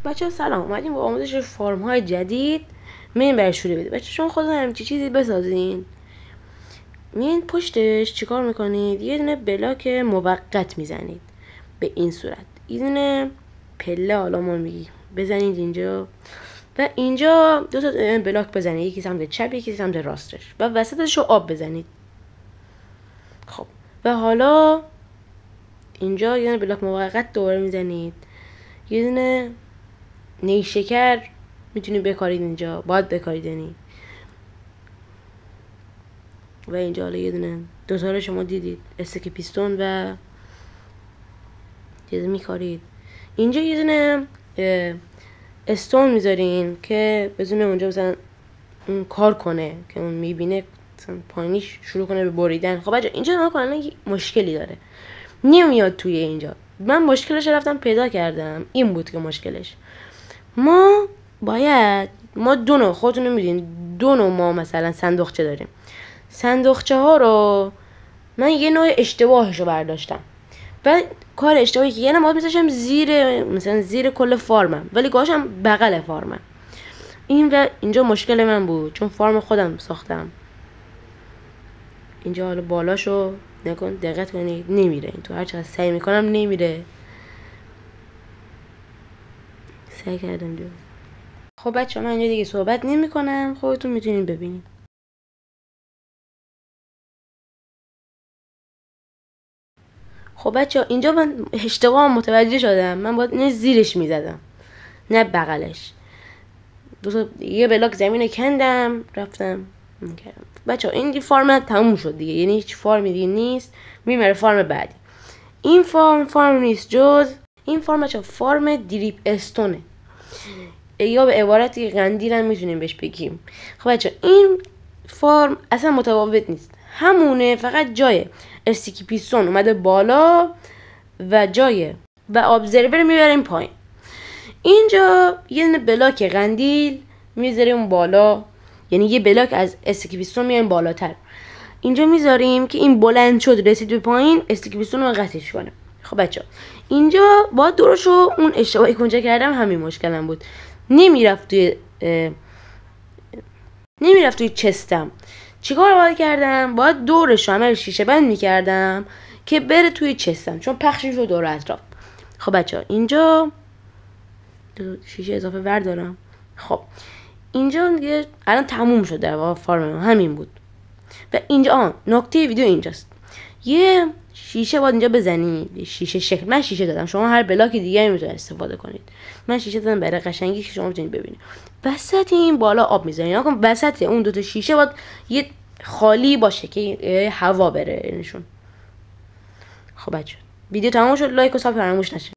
بچه سلام، اومدیم با آموزش فرم های جدید. میریم برای شروع بده. بچه شما خودتون همچی چیزی بسازین، میین پشتش چیکار میکنید؟ یه دونه بلاک موقت میزنید به این صورت. یه دونه پله حالا ما میگی بزنید اینجا و اینجا دو تا بلاک بزنید، یکی سمت چپ یکی سمت راستش، و وسطش رو آب بزنید. خب و حالا اینجا یه دونه بلاک موقت دوباره میزنید، یه دونه نیشکر میتونید بکارید، اینجا باید بکارید یعنی. و اینجا حالا یه دونه دوتا رو شما دیدید، استک پیستون و چیز میکارید. اینجا یه دونه استون میذارین که بزنه اونجا مثلا اون کار کنه که اون میبینه مثلا پایینیش شروع کنه به بریدن. خب بچه اینجا نها کنن مشکلی داره، نمیاد توی اینجا. من مشکلش رفتم پیدا کردم، این بود که مشکلش ما دو نوع، خودتون میدین دو نوع ما مثلا صندوقچه داریم. صندوقچه ها رو من یه نوع اشتباهش رو برداشتم و کار اشتباهی که یه نوع میذاشم زیر کل فارمم، ولی گاهاشم بغل فارمم. این و اینجا مشکل من بود چون فارم خودم ساختم. اینجا حالا بالاشو نکن، دقت کنید نمیره این تو، هر چقدر سعی میکنم نمیره. سعی کردم دیگه. خب بچه من اینجا دیگه صحبت نمی کنم، خودتون میتونین ببینید. خب بچه اینجا من اشتباه متوجه شدم، من باید اینو زیرش میزدم نه بغلش. یه بلاک زمین کندم رفتم میکردم. بچه این فارم تموم شد دیگه، یعنی هیچ فارمی دیگه نیست، میمره فارم بعدی. این فارم نیست جز این فارم بچه، فارم دریپ استونه یا به عبارتی قندیل هم میتونیم بهش بگیم. خب بچه این فارم اصلا متفاوت نیست، همونه، فقط جای استیکی پیستون اومده بالا و جای و ابزرور میبریم پایین. اینجا یه دونه بلاک قندیل میذاریم بالا، یعنی یه بلاک از استیکی پیستون میاریم بالاتر، اینجا میذاریم که این بلند شد رسید به پایین، استیکی پیستون رو قطعش کنه. خب بچه اینجا باید دورشو، اون اشتباهی کنجا کردم همین مشکلم بود، نمیرفت توی چستم. چیکار باید کردم؟ باید دورشو همه شیشه بند میکردم که بره توی چستم، چون پخشش رو دور اطراف. خب بچه اینجا شیشه اضافه ور دارم. خب اینجا دیگه الان تموم شد، در واقع فارم همین بود. و اینجا نکته ویدیو اینجاست، یه شیشه باید اینجا بزنید، شیشه شکل. من شیشه دادم، شما هر بلاک دیگه میتونید استفاده کنید. من شیشه دادم برای قشنگی که شما بتونید ببینید. وسط این بالا آب میذارید، نکن وسط اون دو تا شیشه باید یه خالی باشه که هوا بره نشون. خب بچه ویدیو تموم شد، لایک و ساب فراموش نشه.